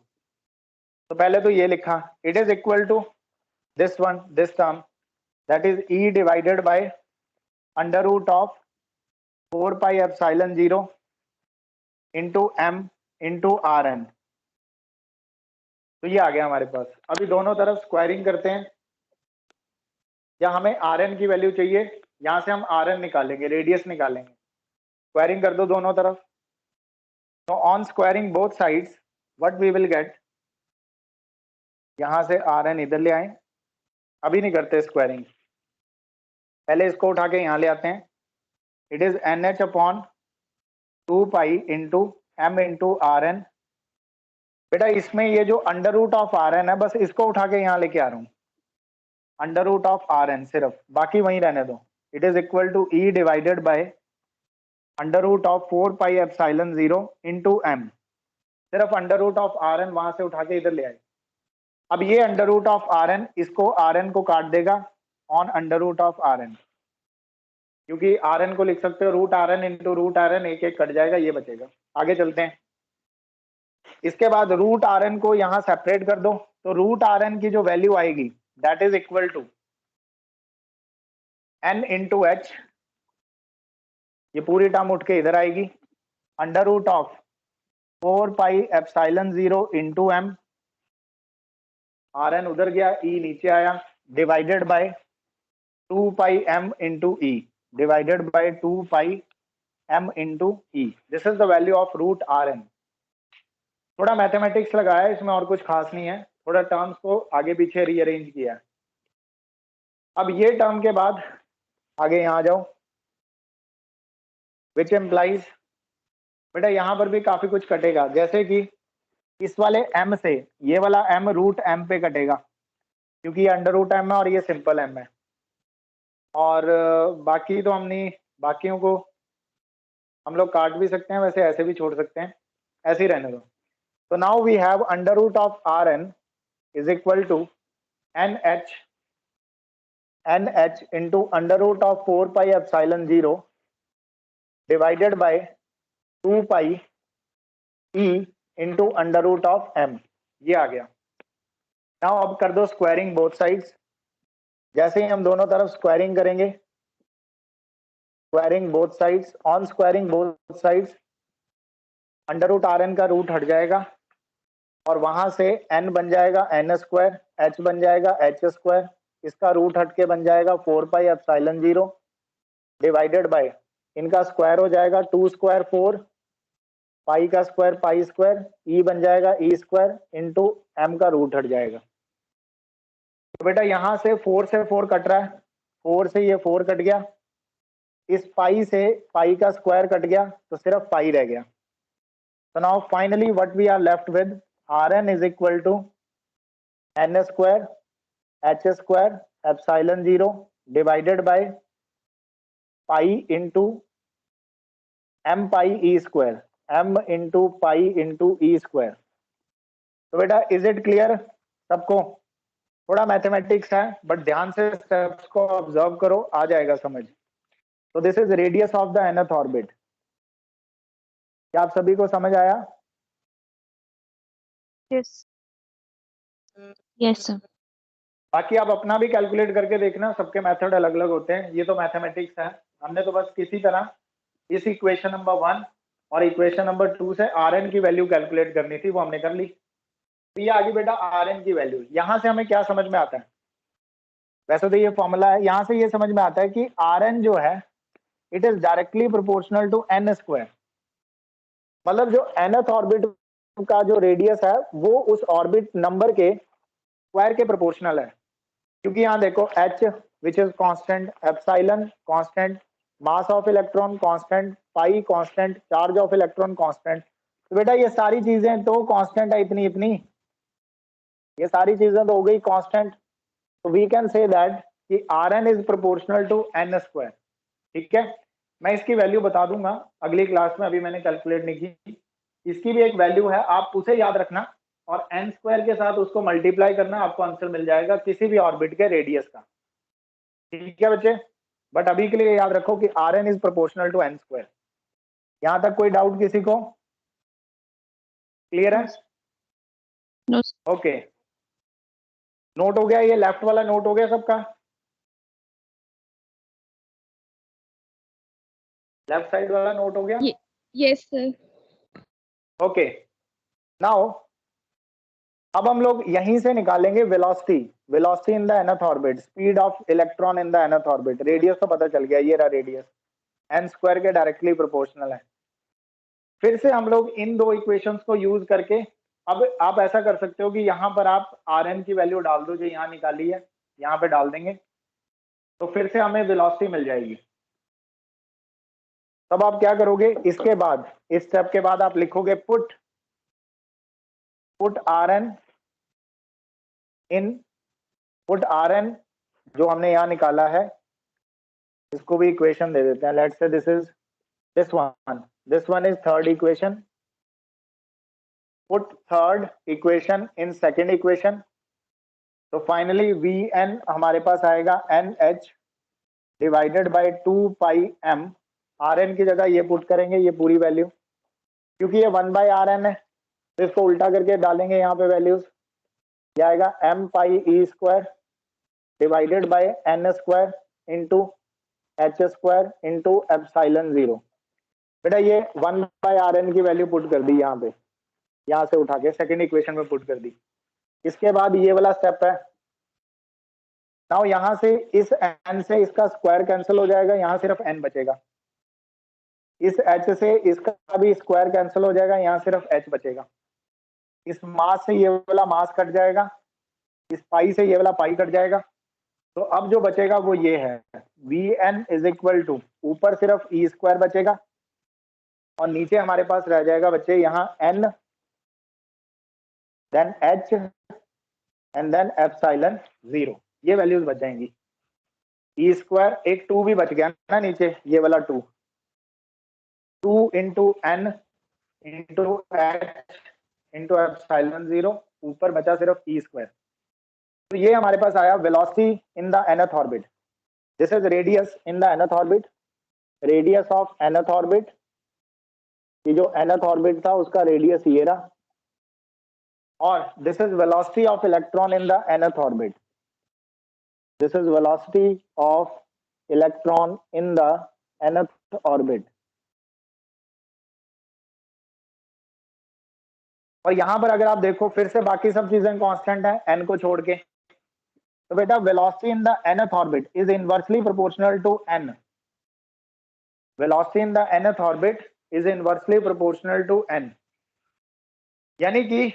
तो पहले तो ये लिखा, it is equal to this one, this term, that is E divided by under root of 4 pi epsilon 0 into M into Rn। तो ये आ गया हमारे पास। अभी दोनों तरफ स्क्वायरिंग करते हैं। या हमें Rn की वैल्यू चाहिए, यहां से हम Rn निकालेंगे, रेडियस निकालेंगे। स्क्वायरिंग कर दो दोनों तरफ। तो on squaring both sides what we will get, यहां से Rn इधर ले आए। अभी नहीं करते स्क्वायरिंग, पहले इसको उठा के यहां ले आते हैं। It is NH upon 2 pi into M into Rn। बेटा इसमें ये जो अंडर रूट ऑफ Rn है, बस इसको उठा के यहाँ लेके आ रहा हूँ, अंडर रूट ऑफ Rn सिर्फ, बाकी वहीं रहने दो। It is equal to E divided by under root of 4 pi epsilon 0 into M। सिर्फ अंडर रूट ऑफ Rn वहां से उठा के इधर ले आए। अब ये अंडर रूट ऑफ Rn, इसको Rn को काट देगा on under root of Rn, क्योंकि Rn को लिख सकते हो root Rn into root Rn, एक एक कट जाएगा, ये बचेगा। आगे चलते हैं। इसके बाद रूट Rn को यहाँ सेपरेट कर दो, तो रूट Rn की जो वैल्यू आएगी that is equal to N into H, ये पूरी टर्म उठ के इधर आएगी, under root of 4 pi epsilon 0 into M, Rn उधर गया, E नीचे आया, divided by 2 pi M into E, divided by 2 pi M into E। This is the value of root Rn। थोड़ा मैथमेटिक्स लगाया है इसमें, और कुछ खास नहीं है, थोड़ा टर्म्स को आगे पीछे रीअरेंज किया है। अब ये टर्म के बाद आगे यहाँ जाओ, विच एम्प्लाइज, बेटा यहाँ पर भी काफी कुछ कटेगा। जैसे कि इस वाले M से ये वाला M रूट M पे कटेगा, क्योंकि ये अंडर रूट M है और ये सिंपल M है। और बाकी तो हम नहीं, बाकियों को हम लोग काट भी सकते हैं, वैसे ऐसे भी छोड़ सकते हैं, ऐसे ही रहने दो। तो now we have under root of Rn is equal to NH into under root of 4 pi epsilon 0 divided by 2 pi E into under root of M। ये आ गया। नाउ अब कर दो स्क्वायरिंग बोथ साइड्स। जैसे ही हम दोनों तरफ स्क्वायरिंग करेंगे, squaring both sides, on squaring both sides, under root Rn का रूट हट जाएगा और वहां से N बन जाएगा N स्क्वायर, H बन जाएगा H स्क्वायर, इसका रूट हट के बन जाएगा 4 पाई एप्सिलॉन 0 डिवाइडेड बाय, इनका स्क्वायर हो जाएगा 2 स्क्वायर 4, पाई का स्क्वायर पाई स्क्वायर, E बन जाएगा E स्क्वायर इंटू M का रूट हट जाएगा। तो बेटा यहाँ से 4 से 4 कट रहा है, 4 से ये 4 कट गया, इस पाई से पाई का स्क्वायर कट गया, तो सिर्फ पाई रह गया। So now finally what we are left with, Rn is equal to N square H square epsilon 0 divided by pi into M pi E square, M into pi into E square। तो बेटा is it clear? सबको? थोड़ा mathematics है but ध्यान से steps को observe करो, आ जाएगा समझ। तो this is radius of the nth orbit. क्या आप सभी को समझ आया? Yes. Yes, sir. बाकी आप अपना भी कैलकुलेट करके देखना, सबके मेथड अलग अलग होते हैं, ये तो मैथमेटिक्स है। हमने तो बस किसी तरह इस इक्वेशन नंबर 1 और इक्वेशन नंबर 2 से Rn की वैल्यू कैलकुलेट करनी थी, वो हमने कर ली। तो ये आगे बेटा Rn की वैल्यू, यहां से हमें क्या समझ में आता है? वैसे तो ये फॉर्मूला है, यहां से ये समझ में आता है कि Rn जो है it is directly proportional to n square. मतलब जो nth ऑर्बिट का जो रेडियस है वो उस ऑर्बिट नंबर के स्क्वायर के प्रोपोर्शनल है। क्योंकि यहाँ देखो h which is constant, epsilon constant, mass of electron constant, pi constant, charge of electron constant. तो बेटा ये सारी चीजें तो कांस्टेंट है, इतनी इतनी, ये सारी चीजें तो हो गई कांस्टेंट। तो वी कैन से दैट कि Rn is proportional to n square. ठीक है, मैं इसकी वैल्यू बता दूंगा अगली क्लास में, अभी मैंने कैलकुलेट नहीं की। इसकी भी एक वैल्यू है, आप उसे याद रखना और n स्क्वायर के साथ उसको मल्टीप्लाई करना, आपको आंसर मिल जाएगा किसी भी ऑर्बिट के रेडियस का। ठीक है बच्चे, बट अभी के लिए याद रखो कि Rn is proportional to n square. यहां तक कोई डाउट किसी को? क्लियर है? No, ओके, नोट हो गया, ये लेफ्ट वाला नोट हो गया सबका? लेफ्ट साइड वाला नोट हो गया? yes, sir. ओके, नाउ अब हम लोग यहीं से निकालेंगे velocity, velocity in the nth orbit, speed of electron in the nth orbit. Radius तो पता चल गया, ये रहा रेडियस, n स्क्वायर के डायरेक्टली प्रोपोर्शनल है। फिर से हम लोग इन दो इक्वेशंस को यूज करके, अब आप ऐसा कर सकते हो कि यहाँ पर आप Rn की वैल्यू डाल दो जो यहाँ निकाली है, यहाँ पे डाल देंगे तो फिर से हमें वेलोसिटी मिल जाएगी। तब आप क्या करोगे, इसके बाद इस स्टेप के बाद आप लिखोगे पुट Rn इन, पुट Rn जो हमने यहाँ निकाला है, इसको भी इक्वेशन दे देते हैं। Let's say this is this one is third equation. Put third equation in second equation. तो फाइनली Vn हमारे पास आएगा NH divided by 2 pi m। Rn की जगह ये पुट करेंगे, ये पूरी वैल्यू, क्योंकि ये 1 बाय Rn है तो इसको उल्टा करके डालेंगे यहाँ पे वैल्यूज। ये आएगा m pi e square divided by n square into h square into epsilon 0। बेटा ये 1 बाय Rn की वैल्यू पुट कर दी यहाँ पे, यहाँ से उठा के सेकेंड इक्वेशन में पुट कर दी। इसके बाद ये वाला स्टेप है। नाउ यहाँ से इस n से इसका स्क्वायर कैंसिल हो जाएगा, यहाँ सिर्फ n बचेगा। इस h से इसका भी स्क्वायर कैंसिल हो जाएगा, यहाँ सिर्फ h बचेगा। इस मास से ये वाला मास कट जाएगा, इस पाई से ये वाला पाई कट जाएगा। तो अब जो बचेगा वो ये है, Vn इज इक्वल टू, ऊपर सिर्फ e स्क्वायर बचेगा और नीचे हमारे पास रह जाएगा बच्चे यहाँ n, then h and then epsilon 0। ये वैल्यूज बच जाएंगी। e स्क्वायर, एक 2 भी बच गया ना नीचे, ये वाला 2 into n into h into epsilon 0, ऊपर बचा सिर्फ e स्क्वायर। तो ये हमारे पास आया velocity in the nth orbit. This is radius in the nth orbit, radius of nth orbit. ये जो nth ऑर्बिट था उसका रेडियस ये रहा, और this is velocity of electron in the nth orbit. This is velocity of electron in the nth orbit. और यहां पर अगर आप देखो फिर से बाकी सब चीजें कांस्टेंट है n को छोड़ के, तो बेटा velocity in the nth orbit is inversely proportional to n। Velocity in the nth orbit is inversely proportional to n, यानी कि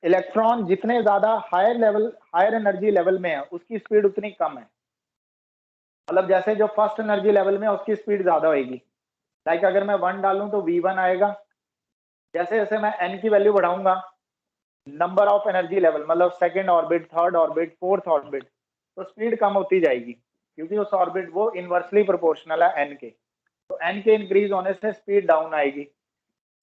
इलेक्ट्रॉन जितने ज्यादा higher level, higher energy level में है उसकी स्पीड उतनी कम है। मतलब जैसे जो फर्स्ट एनर्जी लेवल में है उसकी स्पीड ज्यादा होगी। लाइक अगर मैं 1 डालूं तो V1 आएगा। जैसे जैसे मैं n की वैल्यू बढ़ाऊंगा, नंबर ऑफ एनर्जी लेवल, मतलब second orbit, third orbit, fourth orbit, तो स्पीड कम होती जाएगी, क्योंकि उस ऑर्बिट वो इनवर्सली प्रोपोर्शनल है n के। तो n के इंक्रीज होने से स्पीड डाउन आएगी।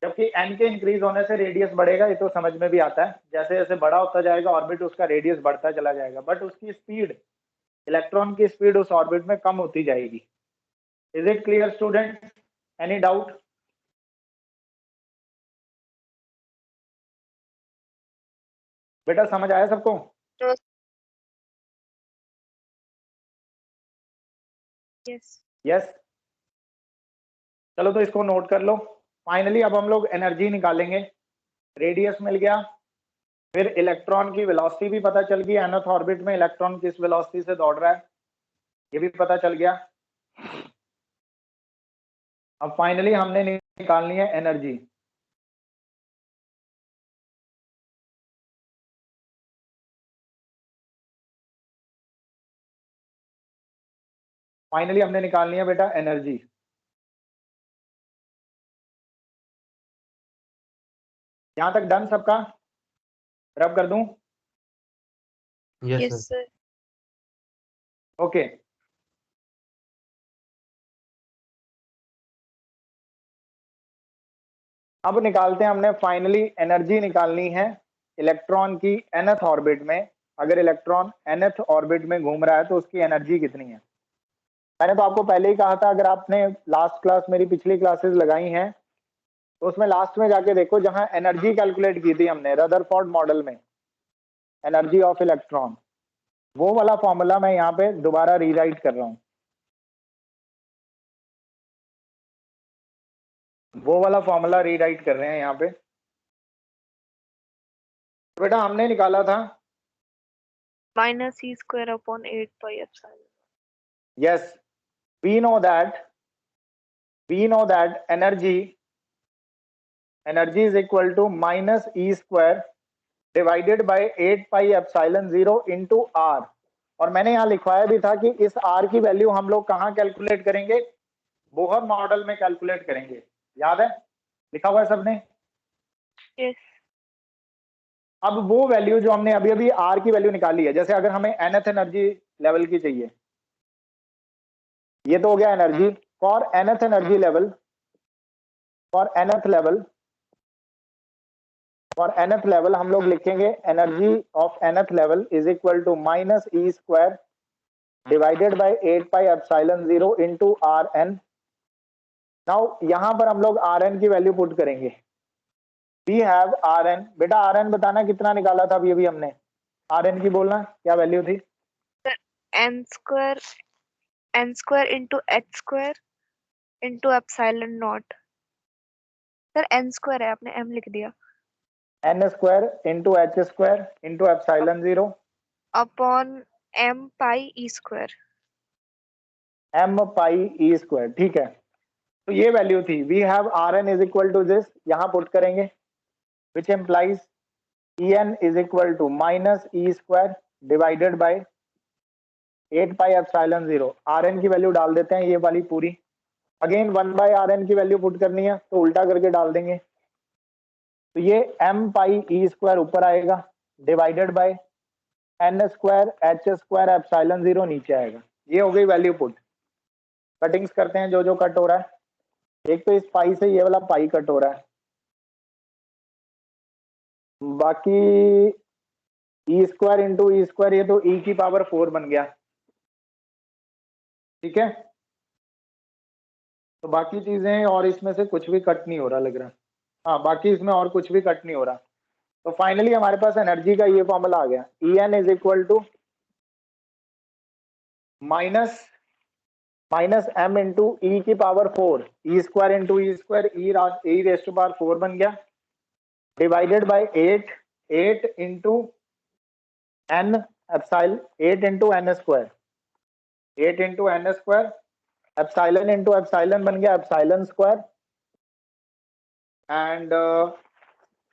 जबकि n के इंक्रीज होने से रेडियस बढ़ेगा, ये तो समझ में भी आता है, जैसे जैसे बड़ा होता जाएगा ऑर्बिट उसका रेडियस बढ़ता चला जाएगा, बट उसकी स्पीड, इलेक्ट्रॉन की स्पीड उस ऑर्बिट में कम होती जाएगी। Is it clear student? Any doubt? बेटा समझ आया सबको? यस। यस। चलो तो इसको नोट कर लो। फाइनली अब हम लोग एनर्जी निकालेंगे। रेडियस मिल गया, फिर इलेक्ट्रॉन की वेलोसिटी भी पता चल गई, nth ऑर्बिट में इलेक्ट्रॉन किस वेलोसिटी से दौड़ रहा है ये भी पता चल गया। अब फाइनली हमने निकालनी है एनर्जी। फाइनली हमने निकालनी है बेटा एनर्जी। यहां तक डन सबका? रब कर दूं? Yes sir. ओके। अब निकालते हैं, हमने फाइनली एनर्जी निकालनी है इलेक्ट्रॉन की nth ऑर्बिट में। अगर इलेक्ट्रॉन nth ऑर्बिट में घूम रहा है तो उसकी एनर्जी कितनी है। मैंने तो आपको पहले ही कहा था, अगर आपने लास्ट क्लास मेरी पिछली क्लासेस लगाई हैं तो उसमें लास्ट में जाके देखो, जहां एनर्जी कैलकुलेट की थी हमने रदरफोर्ड मॉडल में, एनर्जी ऑफ इलेक्ट्रॉन, वो वाला फॉर्मूला मैं यहाँ पे दोबारा रीराइट कर रहा हूँ। वो वाला फॉर्मूला रीराइट कर रहे हैं यहाँ पे। तो बेटा हमने निकाला था -c²/8πε। yes, we know that energy is equal to -e² divided by 8πε0 into r। और मैंने यहाँ लिखवाया भी था कि इस r की वैल्यू हम लोग कहाँ कैलकुलेट करेंगे, बोहर मॉडल में कैलकुलेट करेंगे। याद है, लिखा हुआ है सबने? यस। अब वो वैल्यू जो हमने अभी अभी r की वैल्यू निकाली है, जैसे अगर हमें nth एनर्जी लेवल की चाहिए, ये तो हो गया energy. For nth energy level, for nth level हम लोग लिखेंगे energy of nth level is equal to -e² divided by 8πε0 into Rn। Now यहां पर हम लोग Rn की वैल्यू पुट करेंगे। वी हैव Rn, बेटा Rn बताना कितना निकाला था अभी अभी हमने, Rn की बोलना क्या वैल्यू थी? n² into h² into epsilon naught। Sir n² है, आपने m लिख दिया। n² into h² into epsilon0 upon m pi e²। m πe², ठीक है। तो ये वैल्यू थी, we have Rn is equal to this, यहां पुट करेंगे, which implies En is equal to -e² divided by 8πε0। Rn की वैल्यू डाल देते हैं, ये वाली पूरी। अगेन 1/Rn की वैल्यू पुट करनी है तो उल्टा करके डाल देंगे, तो ये m πe² ऊपर आएगा divided by n² h² epsilon0 नीचे आएगा। ये हो गई वैल्यू पुट। कटिंग्स करते हैं जो जो कट हो रहा है। एक तो इस पाई से ये वाला पाई कट हो रहा है, बाकी e² into e², ये तो e की पावर 4 बन गया, ठीक है। तो बाकी चीजें, और इसमें से कुछ भी कट नहीं हो रहा लग रहा। हाँ, बाकी इसमें और कुछ भी कट नहीं हो रहा। तो फाइनली हमारे पास एनर्जी का ये फॉर्मूला आ गया, En is equal to minus m into e की power 4, e² into e², e raised to power 4 बन गया, divided by 8 into n epsilon, 8 into n², 8 into n², epsilon into epsilon बन गया epsilon², एंड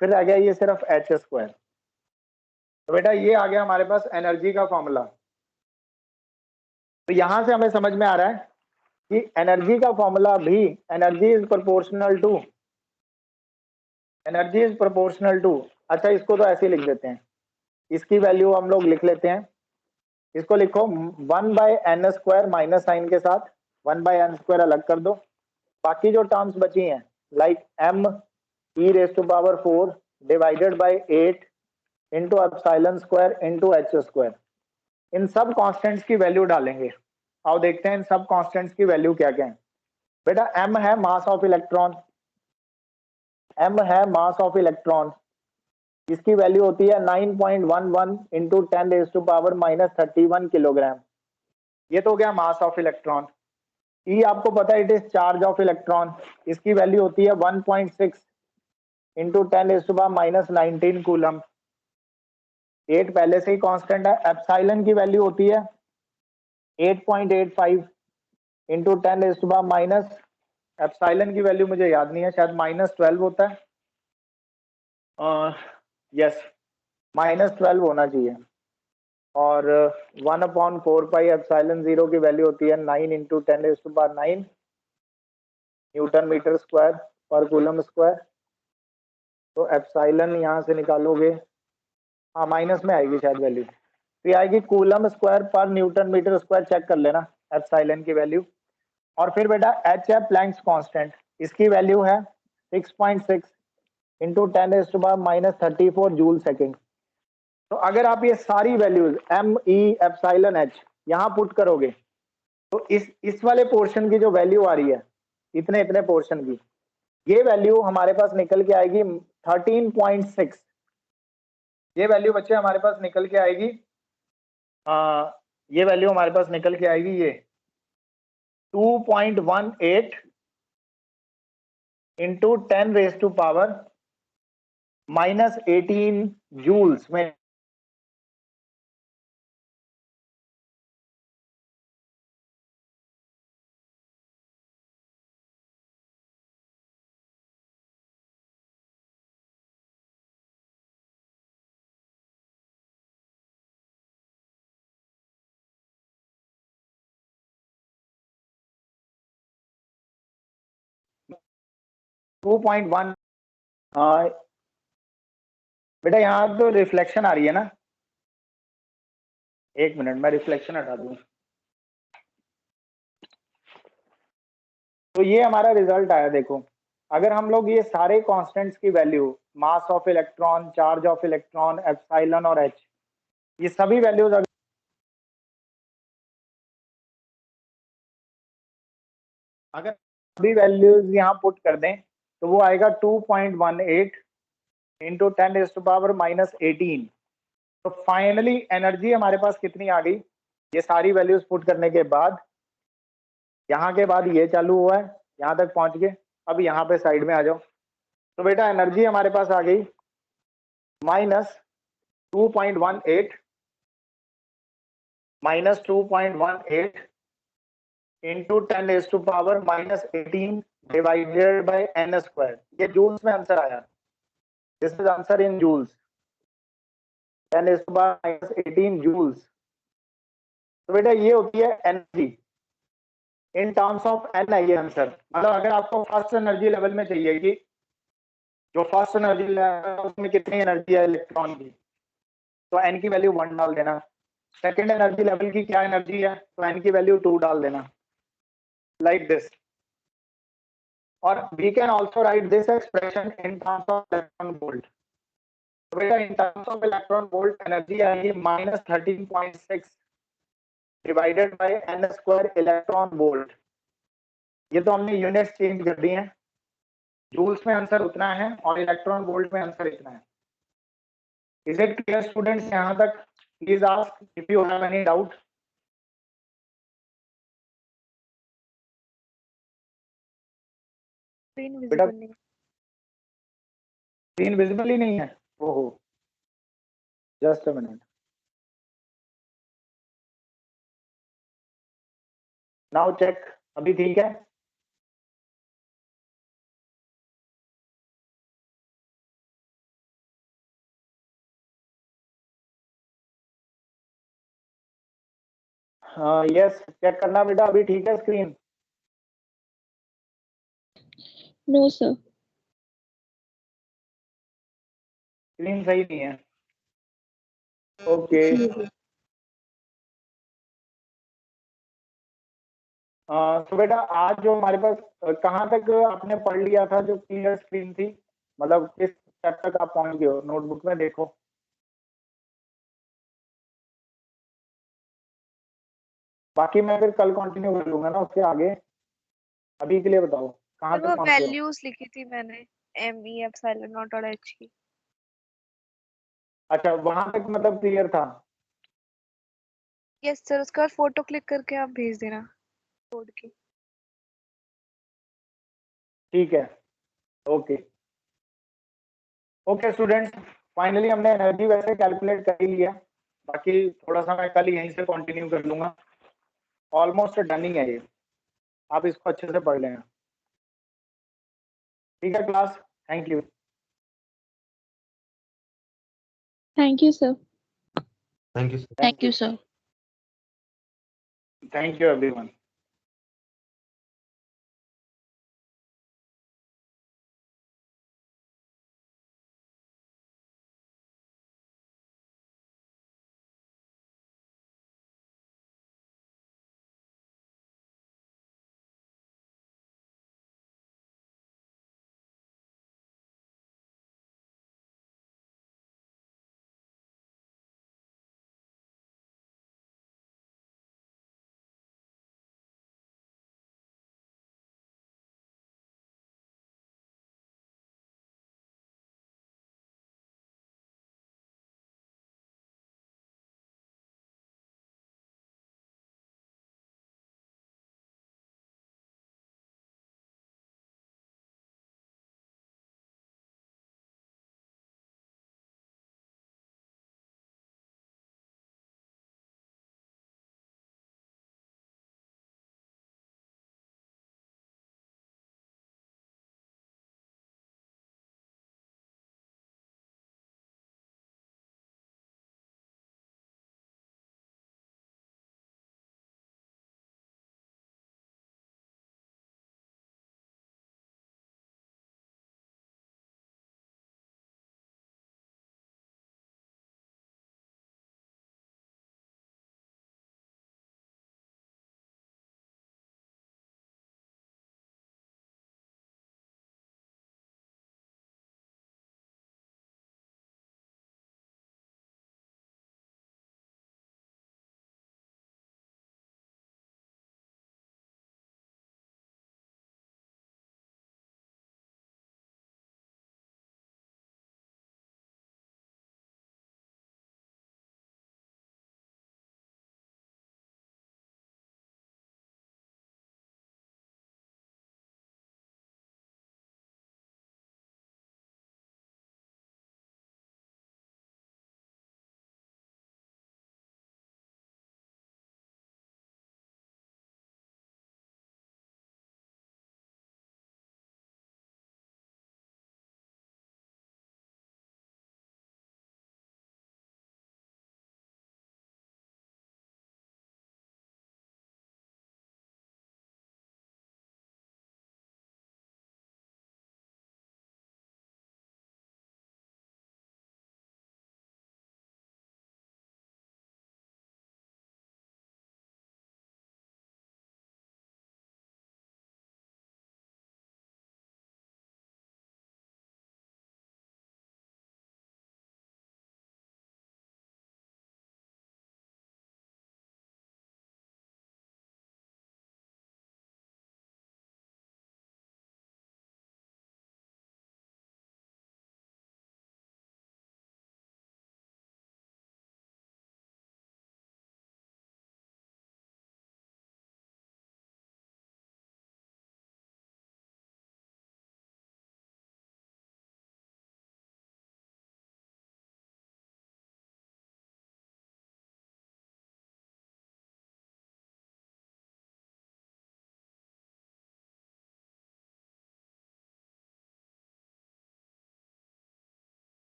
फिर आ गया ये सिर्फ h²। तो बेटा ये आ गया हमारे पास एनर्जी का फॉर्मूला। तो यहां से हमें समझ में आ रहा है कि एनर्जी का फॉर्मूला भी, एनर्जी इज प्रोपोर्शनल टू, अच्छा इसको तो ऐसे ही लिख देते हैं, इसकी वैल्यू हम लोग लिख लेते हैं, इसको लिखो 1/n² माइनस साइन के साथ, 1/n² अलग कर दो, बाकी जो टर्म्स बची हैं like m e raised to power 4 divided by 8 into epsilon square into h square। इन सब कांस्टेंट्स की वैल्यू डालेंगे। आओ देखते हैं इन सब कांस्टेंट्स की वैल्यू क्या क्या है। बेटा m है मास ऑफ इलेक्ट्रॉन, m है मास ऑफ इलेक्ट्रॉन, इसकी वैल्यू होती है 9.11 into 10 raise to power -31 kilogram. ये तो हो गया मास ऑफ इलेक्ट्रॉन। ई आपको पता है it is charge of electron, इसकी वैल्यू होती है 1.6 into 10 raise to power -19 coulomb. 8 पहले से ही कांस्टेंट है। एप्सिलॉन की वैल्यू होती है 8.85 into 10 raise to power minus, epsilon की वैल्यू मुझे याद नहीं है, शायद -12 होता है। यस -12 होना चाहिए। और 1/4 एप्सिलॉन 0 की वैल्यू होती है 9 into 10 raise to power 9 newton metre square पर कूलम स्क्वायर। तो एप्सिलॉन यहाँ से निकालोगे, हाँ माइनस में आएगी शायद वैल्यू, तो आएगी कूलम स्क्वायर पर न्यूटन मीटर स्क्वायर। चेक कर लेना एप्सिलॉन की वैल्यू। और फिर बेटा एच है प्लैंक्स कांस्टेंट, इसकी वैल्यू है 6.6 into 10 raise to power -34 joule second. तो अगर आप ये सारी values M E epsilon H यहाँ पुट करोगे तो इस वाले पोर्शन की जो वैल्यू आ रही है, इतने इतने पोर्शन की, ये वैल्यू हमारे पास निकल के आएगी 13.6। ये वैल्यू बच्चे हमारे पास निकल के आएगी, ये वैल्यू हमारे पास निकल के आएगी ये 2.18 into 10 raise to power -18 joules में। Two point one. बेटा यहाँ तो रिफ्लेक्शन आ रही है ना, एक मिनट मैं रिफ्लेक्शन हटा दूं। तो ये हमारा रिजल्ट आया देखो। अगर हम लोग ये सारे कांस्टेंट्स की value, mass of electron, charge of electron, epsilon और एच, ये सभी वैल्यूज अगर सभी वैल्यूज यहाँ पुट कर दें तो वो आएगा 2.18 इंटू 10 रेज टू पावर -18। तो फाइनली एनर्जी हमारे पास कितनी आ गई, ये सारी वैल्यूज पुट करने के बाद, यहाँ के बाद ये चालू हुआ है, यहाँ तक पहुंच गए। अब यहाँ पे साइड में आ जाओ। तो बेटा एनर्जी हमारे पास आ गई -2.18 into 10 raise to power -18 divided by n square. ये जूल्स में आंसर आया, this is answer in joules, 10 raise to power -18 joules. तो बेटा ये होती है energy in terms of N है ये आंसर। मतलब अगर आपको फर्स्ट एनर्जी लेवल में चाहिए कि जो फर्स्ट एनर्जी लेवल है उसमें कितनी एनर्जी है इलेक्ट्रॉन की, तो एन की वैल्यू 1 डाल देना। सेकेंड एनर्जी लेवल की क्या एनर्जी है, तो एन की वैल्यू 2 डाल देना, लाइक दिस। और we can also write this expression in terms of electron volt. तो बेटा in terms of electron volt energy आएगी -13.6 divided by n square electron volt. ये तो हमने यूनिट्स चेंज कर दी हैं, जूल्स में आंसर उतना है और इलेक्ट्रॉन वोल्ट में आंसर इतना है। Is it clear students? यहाँ तक please ask if you have any doubt. Screen बेटा विजिबल नहीं। स्क्रीन विजिबल ही नहीं है, ओहो just a minute, now check, अभी ठीक है? हाँ यस, चेक करना बेटा, अभी ठीक है स्क्रीन? No, sir. स्क्रीन सही नहीं है, ओके। तो बेटा आज जो हमारे पास कहाँ तक आपने पढ़ लिया था जो क्लियर स्क्रीन थी? मतलब किस स्टेप तक आप पहुंच गए हो, नोटबुक में देखो। बाकी मैं फिर कल कंटिन्यू कर लूंगा ना उसके आगे। अभी के लिए बताओ कहाँ सर तक वो पहुंच गए हो? वैल्यूज लिखी थी मैंने, ME एप्सिलॉन नॉट और H की। अच्छा वहां तक मतलब क्लियर था? यस सर, उसके बाद फोटो क्लिक करके आप भेज देना कोड की। ठीक है, ओके ओके स्टूडेंट्स, फाइनली हमने एनर्जी वैसे कैलकुलेट कर ही लिया। बाकी थोड़ा सा मैं कल यहीं से कंटिन्यू कर लूंगा। ऑलमोस्ट डन ही है ये, आप इसको अच्छे से पढ़ लेना। ठीक है class, thank you. Thank you, sir. Thank you, sir. Thank you, sir. Thank you everyone.